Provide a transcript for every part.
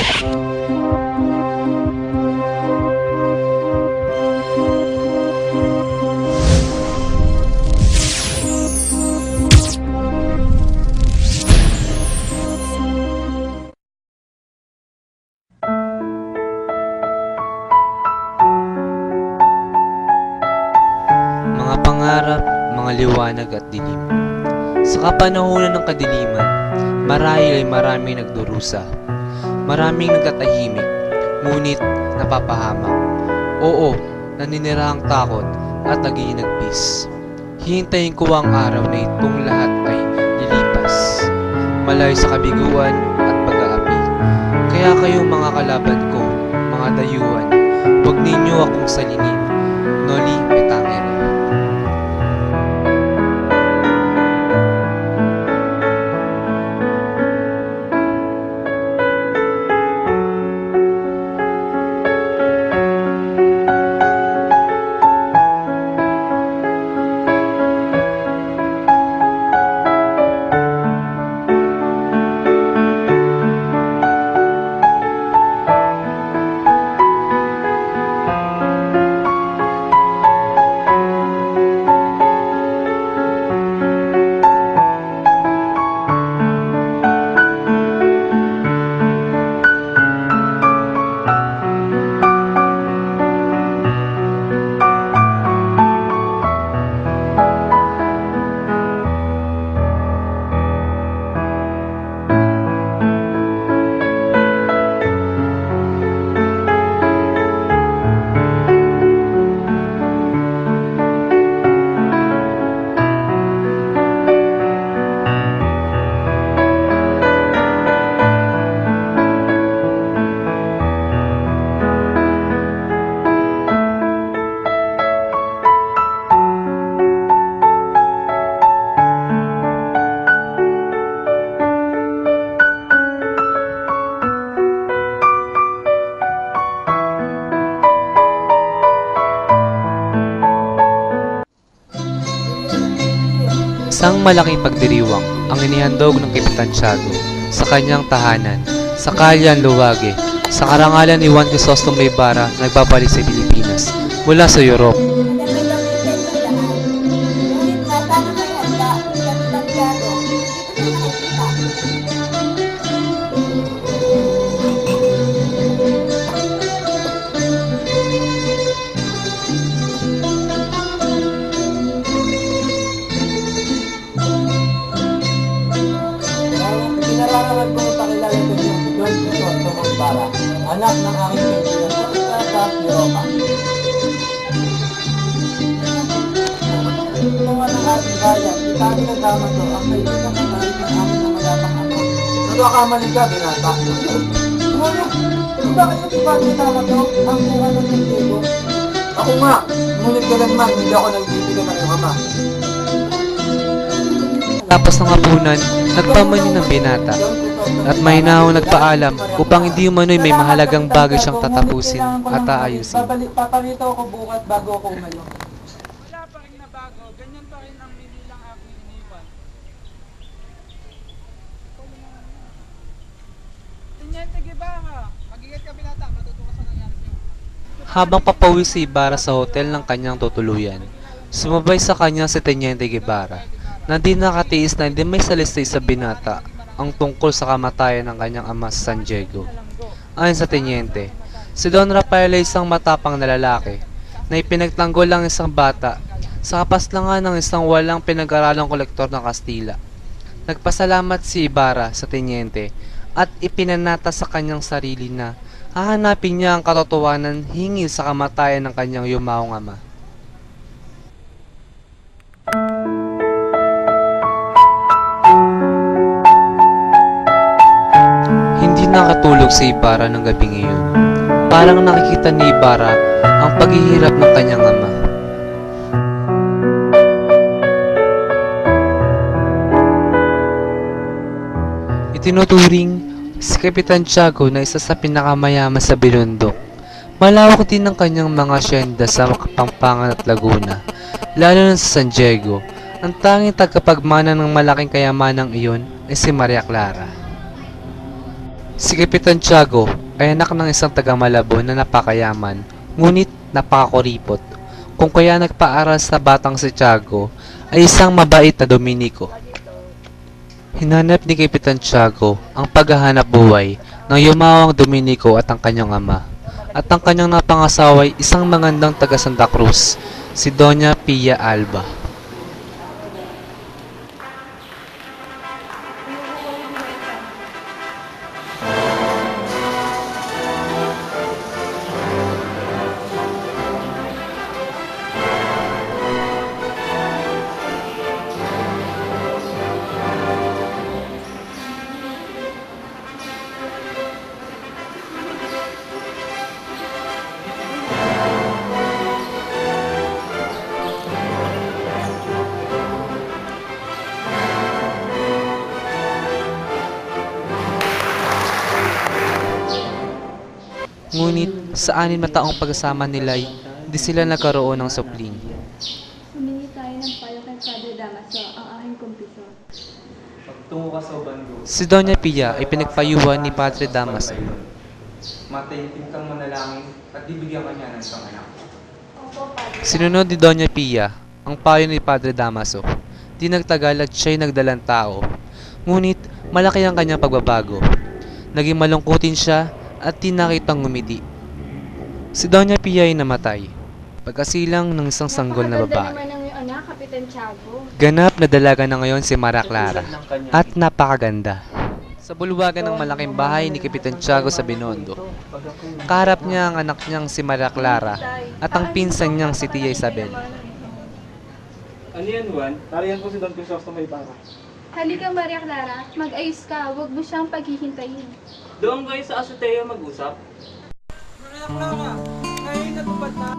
Mga pangarap, mga liwanag at dilim. Sa kapanahunan ng kadiliman, marahil ay maraming nagdurusa. Maraming nagtatahimik, ngunit napapahamak. Oo, naninirahang takot at nagiinagpis. Hihintayin ko ang araw na itong lahat ay lilipas. Malayo sa kabiguan at pag-aapi. Kaya kayong mga kalaban ko, mga dayuhan, huwag ninyo akong salinin. Noli me tangere. Isang malaking pagdiriwang ang inihandog ng Kapitan Tiago sa kanyang tahanan sa Calyan, Luwage, sa karangalan ni Juan Crisostome Ibarra na nagbabalik sa Pilipinas mula sa Europe. Kailangan ko ipakilala sa inyo si Juan Crisostome Ibarra, anak ng aking kaibigan sa Europa. Tungan ng ating bayan, itabi ng tama to ang kaibigan ng aking na mayabang ako. Nagkakamali ka, binata. Ano? Bakit yung itabi ng tama to ang tungan ng Santiago? Ako nga, ngunit kailanman hindi ako nagbibigyan ng iyong ama. Tapos ng hapunan, nagpamanhin ng binata at mahinahon nagpaalam upang hindi umano'y may mahalagang bagay siyang tatapusin at aayusin. Papalito ko bukas bago ako umayo. Wala pa rin na bago, ganyan pa rin ang minilang aking iniwan. Teniente Guevara, mag-ingat ka binata, matutuwa sa nangyari sa'yo. Habang papauwi si Ibarra sa hotel ng kanyang tutuluyan, sumabay sa kanya si Teniente Guevara na di nakatiis na hindi may salisay sa binata ang tungkol sa kamatayan ng kanyang ama sa San Diego. Ayon sa Teniente, si Don Rafael ay isang matapang na lalaki na ipinagtanggol lang isang bata sa kapaslangan ng isang walang pinag-aralang kolektor ng Kastila. Nagpasalamat si Ibarra sa Teniente at ipinanata sa kanyang sarili na hahanapin niya ang katotohanan hinggil sa kamatayan ng kanyang yumaong ama. Nakatulog si Ibarra ng gabi ngayon. Parang nakikita ni Ibarra ang paghihirap ng kanyang ama. Itinuturing si Kapitan Tiago na isa sa pinakamayaman sa Binondo. Malawak din ang kanyang mga asyenda sa Kapampangan at Laguna, lalo na sa San Diego. Ang tanging tagapagmana ng malaking kayamanang iyon ay si Maria Clara. Si Kapitan Tiago ay anak ng isang taga-Malabon na napakayaman, ngunit napakakuripot. Kung kaya nagpaaral sa batang si Tiago ay isang mabait na Dominiko. Hinanap ni Kapitan Tiago ang paghahanap buhay ng yumawang Dominiko at ang kanyang ama. At ang kanyang napangasawa ay isang magandang taga Santa Cruz, si Doña Pia Alba. Ngunit sa 6 na taong pagsasama nila ay di sila nagkaroon ng supling. Humingi tayo ng payo kay Padre Damaso, ang aking kumpisor. Pagtungo ka sa bando, Si Doña Pia ay pinagpayuhan ni Padre Damaso. matahimtim kang manalangin at bibigyan ka niya ng isang anak. Opo, Padre. Sinunod ni Doña Pia ang payo ni Padre Damaso. Di nagtagal at siya'y nagdalang tao. Ngunit malaki ang kanyang pagbabago. Naging malungkutin siya at di nakitang ngumiti. Si Doña Pia ay namatay, pagkasilang ng isang sanggol na Napakaganda babae. naman ang iyong anak, Kapitan Tiago. Ganap na dalaga na ngayon si Maria Clara at napakaganda. Sa bulwagan ng malaking bahay ni Kapitan Tiago sa Binondo, kaharap niya ang anak niyang si Maria Clara at ang pinsan niyang si Tia Isabel. Ano yan, Juan? Tarihan ko si Don Crisostomo Ibarra. Halika, Maria Clara, mag-ayos ka, huwag mo siyang paghihintayin. Doon kayo sa Azotea mag-usap. Maria Clara, ngayon natupad na.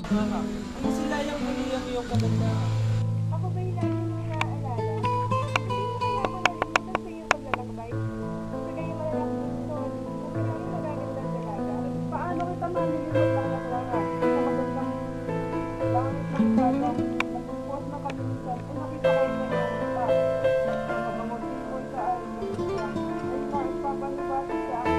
Clara, ano sila yung muli ang iyong kagandahan? Ako ba'y lagi mong naaalala? Hindi ko kaya ako nalimutan sa iyong paglalakbay. Sa kayo malang gusto, kung pinang magagandang dalaga. Paano kita malilimutan, Maria Clara? Sa magandang langit ng bata, nagpupuas ng kalinisan, ay nakita ko yung iyong mata. Ang kapangutin ko sa aling ng isla, ay maipapalibasa sa aking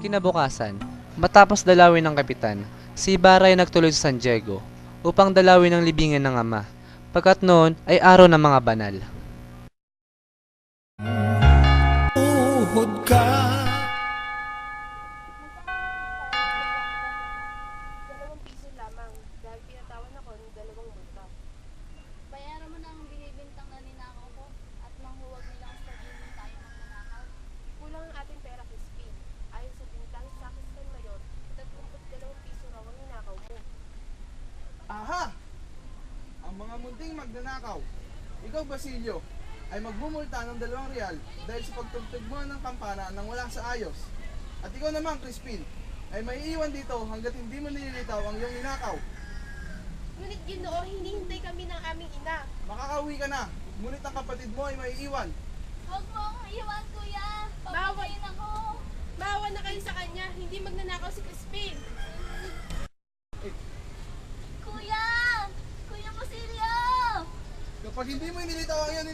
Kinabukasan, matapos dalawin ng kapitan, si Ibarra ay nagtuloy sa San Diego upang dalawin ang libingan ng ama. Pagkat noon ay araw ng mga banal. ₱2 lamang dahil pinatawan ako ng 2 multa. Bayaran mo na ang binibintang na ninakaw ko at nang huwag nilang sabihin tayo ng nanakaw. Kulang ang ating pera, Crispin. Ayon sa bintang sa San Mayor, ₱32 raw ang ninakaw mo. Aha! Ang mga munting magnanakaw, ikaw Basilio, ay magbumulta ng ₱2 dahil sa pagtugtog mo ng kampana nang wala sa ayos. At ikaw naman, Crispin, ay maiiwan dito hanggat hindi mo nililitaw ang iyong ninakaw. Ngunit Ginoo, hinihintay kami ng aming ina. Makakauwi ka na, ngunit ang kapatid mo ay maiiwan. Huwag mo akong iwan, kuya. Papatayin ako. Maawa na kayo sa kanya, hindi magnanakaw si Crispin. Kuya! Kuya Basilio! Kapag hindi mo inilitaw ang iyong